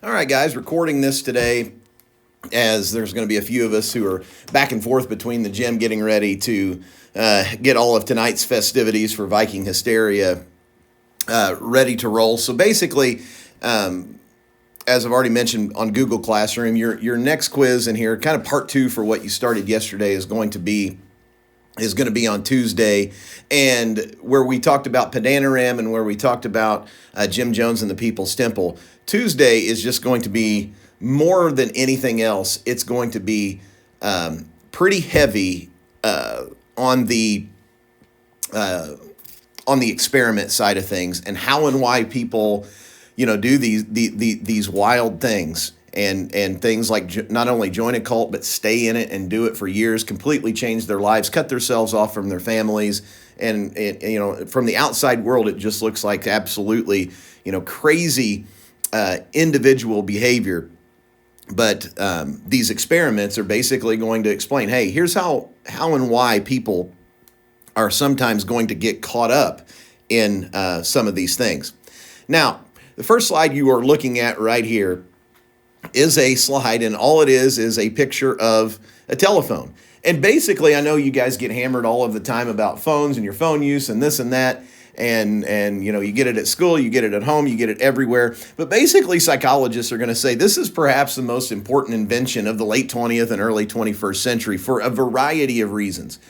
All right, guys, recording this today as there's going to be a few of us who are back and forth between the gym getting ready to get all of tonight's festivities for Viking Hysteria ready to roll. So basically, as I've already mentioned on Google Classroom, your next quiz in here, kind of part two for what you started yesterday, is going to be on Tuesday, and where we talked about Padanaram and where we talked about Jim Jones and the People's Temple. Tuesday is just going to be more than anything else. It's going to be pretty heavy on the experiment side of things, and how and why people, do these wild things. And things like not only join a cult, but stay in it and do it for years, completely change their lives, cut themselves off from their families. And from the outside world, it just looks like absolutely, crazy individual behavior. But these experiments are basically going to explain, hey, here's how and why people are sometimes going to get caught up in some of these things. Now, the first slide you are looking at right here is a slide, and all it is a picture of a telephone. And basically, I know you guys get hammered all of the time about phones and your phone use and this and that, and you get it at school, you get it at home, you get it everywhere. But basically, psychologists are going to say this is perhaps the most important invention of the late 20th and early 21st century for a variety of reasons.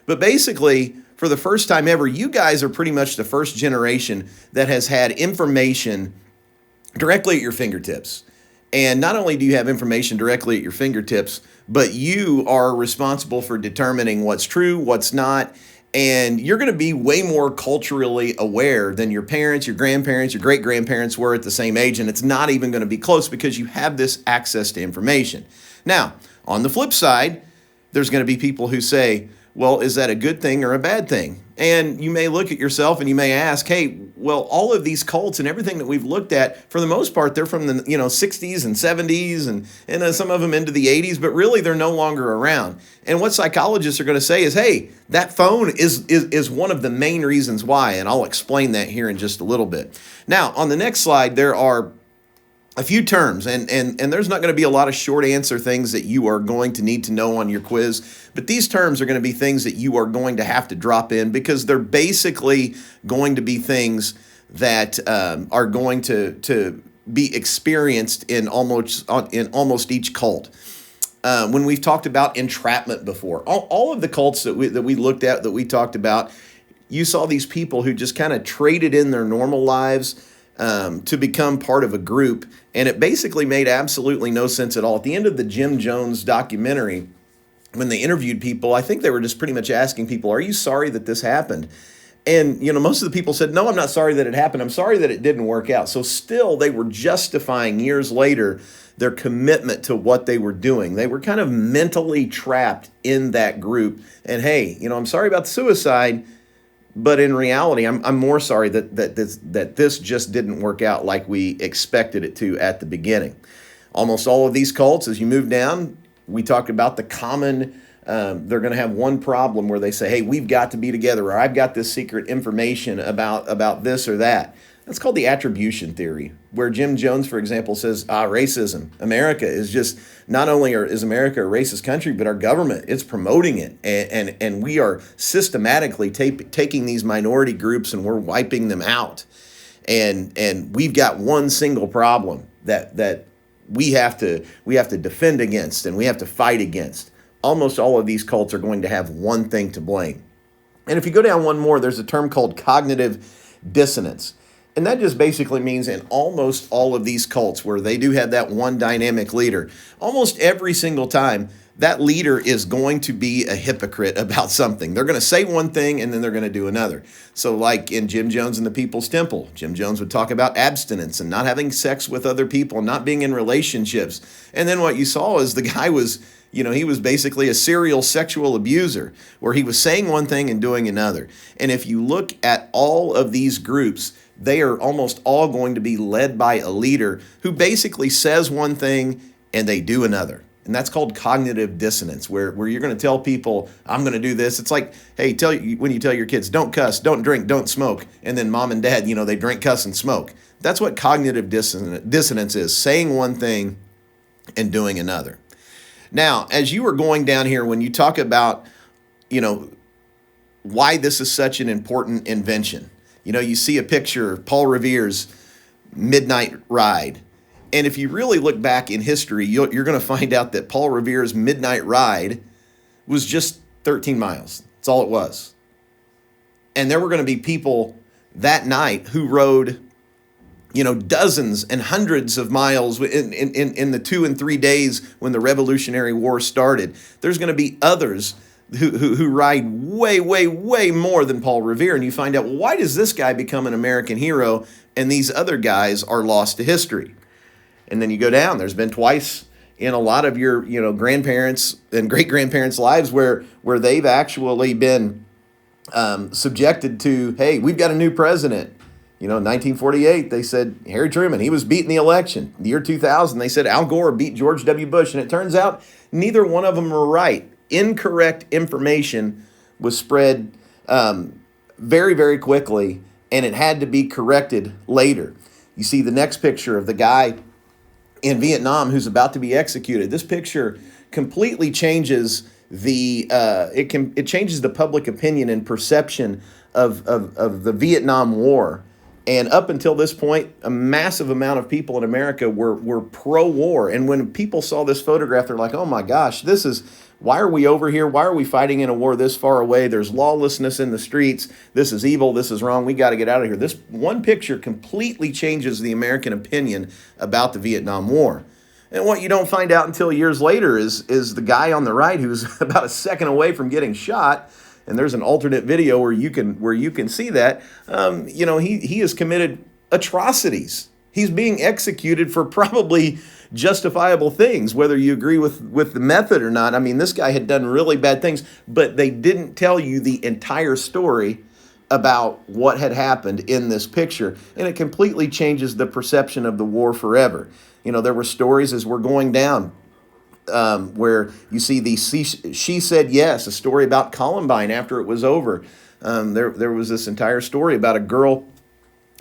But basically, for the first time ever, you guys are pretty much the first generation that has had information directly at your fingertips. And not only do you have information directly at your fingertips, but you are responsible for determining what's true, what's not, and you're going to be way more culturally aware than your parents, your grandparents, your great-grandparents were at the same age, and it's not even going to be close because you have this access to information. Now, on the flip side, there's going to be people who say, well, is that a good thing or a bad thing? And you may look at yourself and you may ask, hey, well, all of these cults and everything that we've looked at, for the most part, they're from the 60s and 70s and some of them into the 80s, but really they're no longer around. And what psychologists are going to say is, hey, that phone is one of the main reasons why, and I'll explain that here in just a little bit. Now, on the next slide, there are a few terms, and there's not going to be a lot of short answer things that you are going to need to know on your quiz, but these terms are going to be things that you are going to have to drop in because they're basically going to be things that are going to be experienced in almost each cult. When we've talked about entrapment before, all of the cults that we looked at, that we talked about, you saw these people who just kind of traded in their normal lives to become part of a group, and it basically made absolutely no sense at all. At the end of the Jim Jones documentary, when they interviewed people, I think they were just pretty much asking people, are you sorry that this happened? And, most of the people said, no, I'm not sorry that it happened. I'm sorry that it didn't work out. So still, they were justifying years later their commitment to what they were doing. They were kind of mentally trapped in that group. And hey, I'm sorry about the suicide, but in reality, I'm more sorry that this just didn't work out like we expected it to at the beginning. Almost all of these cults, as you move down, we talked about the common, they're going to have one problem where they say, hey, we've got to be together, or I've got this secret information about this or that. That's called the attribution theory, where Jim Jones, for example, says, racism. America is just, not only is America a racist country, but our government, it's promoting it. And we are systematically taking these minority groups and we're wiping them out. And we've got one single problem that we have to defend against and we have to fight against. Almost all of these cults are going to have one thing to blame. And if you go down one more, there's a term called cognitive dissonance. And that just basically means in almost all of these cults where they do have that one dynamic leader, almost every single time, that leader is going to be a hypocrite about something. They're going to say one thing and then they're going to do another. So like in Jim Jones and the People's Temple, Jim Jones would talk about abstinence and not having sex with other people, not being in relationships. And then what you saw is the guy was, he was basically a serial sexual abuser where he was saying one thing and doing another. And if you look at all of these groups, they are almost all going to be led by a leader who basically says one thing and they do another. And that's called cognitive dissonance, where you're going to tell people, I'm going to do this. It's like, hey, when you tell your kids, don't cuss, don't drink, don't smoke. And then mom and dad, they drink, cuss, and smoke. That's what cognitive dissonance is, saying one thing and doing another. Now, as you were going down here, when you talk about, you know, why this is such an important invention, you know, you see a picture of Paul Revere's midnight ride. And if you really look back in history, you're going to find out that Paul Revere's midnight ride was just 13 miles. That's all it was. And there were going to be people that night who rode, you know, dozens and hundreds of miles in the 2 and 3 days when the Revolutionary War started. There's going to be others who ride way more than Paul Revere. And you find out, well, why does this guy become an American hero and these other guys are lost to history? And then you go down. There's been twice in a lot of your, you know, grandparents and great-grandparents' lives where they've actually been subjected to, hey, we've got a new president. You know, in 1948, they said Harry Truman, he was beating the election. In the year 2000, they said Al Gore beat George W. Bush. And it turns out neither one of them were right. Incorrect information was spread very quickly, and it had to be corrected later. You see the next picture of the guy in Vietnam who's about to be executed. This picture completely changes it changes the public opinion and perception of the Vietnam War. And up until this point, a massive amount of people in America were pro-war. And when people saw this photograph, they're like, oh my gosh, why are we over here? Why are we fighting in a war this far away? There's lawlessness in the streets. This is evil. This is wrong. We got to get out of here. This one picture completely changes the American opinion about the Vietnam War. And what you don't find out until years later is the guy on the right who's about a second away from getting shot. And there's an alternate video where you can see that. You know, he has committed atrocities. He's being executed for probably justifiable things, whether you agree with the method or not. I mean, this guy had done really bad things, but they didn't tell you the entire story about what had happened in this picture. And it completely changes the perception of the war forever. You know, there were stories as we're going down where you see the She Said Yes, a story about Columbine after it was over. There was this entire story about a girl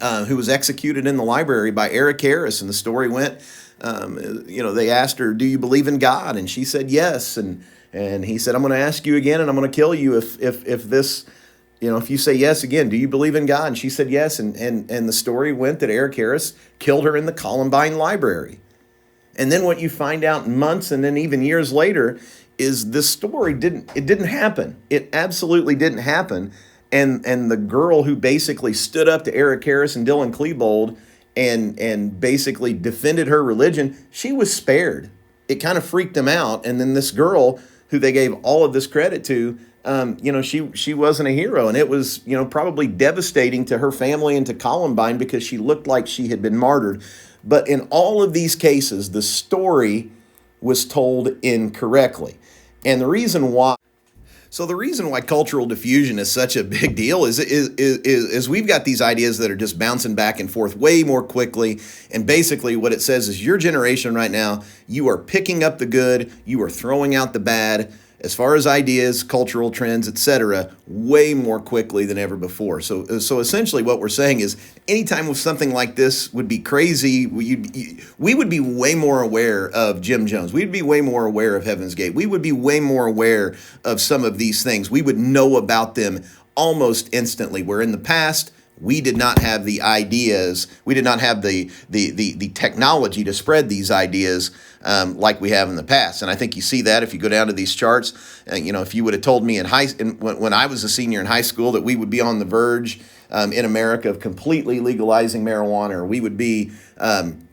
who was executed in the library by Eric Harris. And the story went, you know, they asked her, do you believe in God? And she said yes. And he said, I'm going to ask you again, and I'm going to kill you if this, you know, if you say yes again. Do you believe in God? And she said yes. And the story went that Eric Harris killed her in the Columbine library. And then what you find out months and then even years later is this story didn't happen. It absolutely didn't happen. And the girl who basically stood up to Eric Harris and Dylan Klebold and basically defended her religion, she was spared. It kind of freaked them out. And then this girl who they gave all of this credit to, you know, she wasn't a hero. And it was, you know, probably devastating to her family and to Columbine because she looked like she had been martyred. But in all of these cases, the story was told incorrectly. And the reason why cultural diffusion is such a big deal is we've got these ideas that are just bouncing back and forth way more quickly. And basically what it says is your generation right now, you are picking up the good, you are throwing out the bad, as far as ideas, cultural trends, etc., way more quickly than ever before. So essentially what we're saying is anytime something like this would be crazy, we would be way more aware of Jim Jones. We'd be way more aware of Heaven's Gate. We would be way more aware of some of these things. We would know about them almost instantly, where in the past, we did not have the ideas. We did not have the technology to spread these ideas like we have in the past. And I think you see that if you go down to these charts. You know, if you would have told me when I was a senior in high school that we would be on the verge in America of completely legalizing marijuana, or we would be 7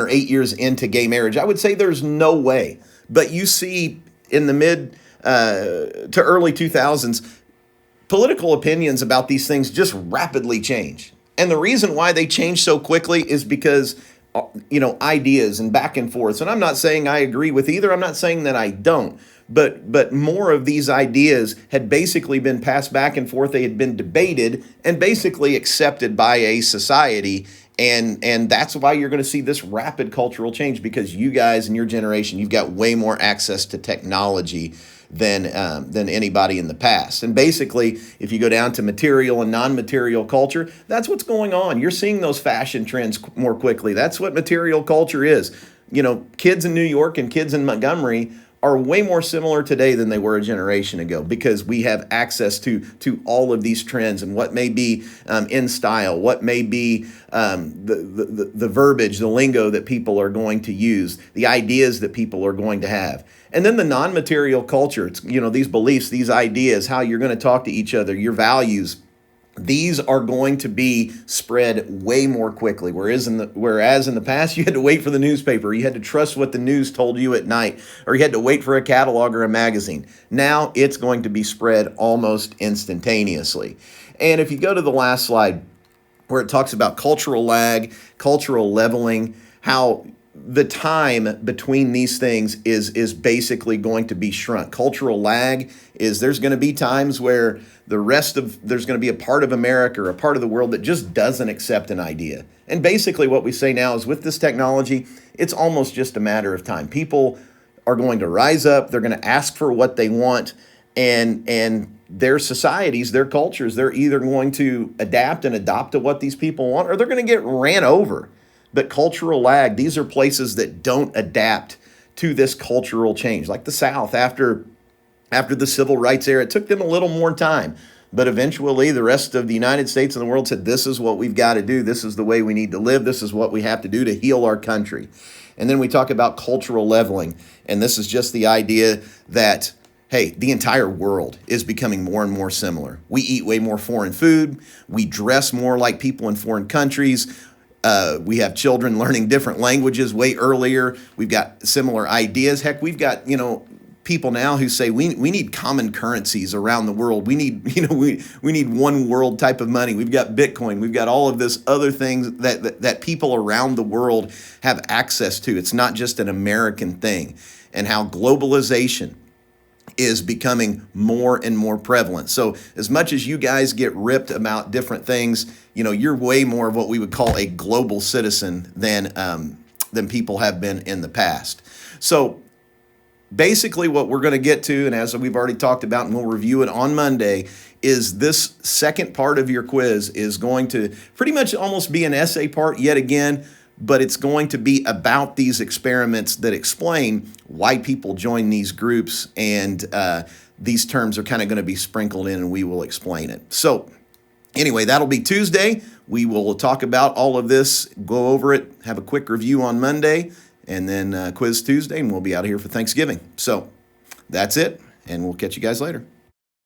or 8 years into gay marriage, I would say there's no way. But you see in the mid to early 2000s, political opinions about these things just rapidly change. And the reason why they change so quickly is because, you know, ideas and back and forth. And I'm not saying I agree with either. I'm not saying that I don't. But more of these ideas had basically been passed back and forth. They had been debated and basically accepted by a society. And that's why you're going to see this rapid cultural change, because you guys in your generation, you've got way more access to technology than anybody in the past. And basically, if you go down to material and non-material culture, that's what's going on. You're seeing those fashion trends more quickly. That's what material culture is. You know, kids in New York and kids in Montgomery are way more similar today than they were a generation ago, because we have access to all of these trends and what may be in style, what may be the verbiage, the lingo that people are going to use, the ideas that people are going to have. And then the non-material culture, it's, you know, these beliefs, these ideas, how you're going to talk to each other, your values. These are going to be spread way more quickly. Whereas in the past, you had to wait for the newspaper. You had to trust what the news told you at night, or you had to wait for a catalog or a magazine. Now it's going to be spread almost instantaneously. And if you go to the last slide, where it talks about cultural lag, cultural leveling, how the time between these things is basically going to be shrunk. Cultural lag is there's going to be times where there's going to be a part of America or a part of the world that just doesn't accept an idea. And basically what we say now is, with this technology, it's almost just a matter of time. People are going to rise up, they're going to ask for what they want, and their societies, their cultures, they're either going to adapt and adopt to what these people want, or they're going to get ran over. But cultural lag, these are places that don't adapt to this cultural change. Like the South, after the civil rights era, it took them a little more time. But eventually, the rest of the United States and the world said, this is what we've got to do. This is the way we need to live. This is what we have to do to heal our country. And then we talk about cultural leveling. And this is just the idea that, hey, the entire world is becoming more and more similar. We eat way more foreign food. We dress more like people in foreign countries. We have children learning different languages way earlier. We've got similar ideas. Heck, we've got, people now who say we need common currencies around the world. We need, we need one world type of money. We've got Bitcoin. We've got all of this other things that people around the world have access to. It's not just an American thing. And how globalization is becoming more and more prevalent. So as much as you guys get ripped about different things, you're way more of what we would call a global citizen than people have been in the past. So basically what we're going to get to, and as we've already talked about, and we'll review it on Monday, is this second part of your quiz is going to pretty much almost be an essay part yet again, but it's going to be about these experiments that explain why people join these groups, and these terms are kind of going to be sprinkled in, and we will explain it. So anyway, that'll be Tuesday. We will talk about all of this, go over it, have a quick review on Monday, and then quiz Tuesday, and we'll be out of here for Thanksgiving. So that's it, and we'll catch you guys later.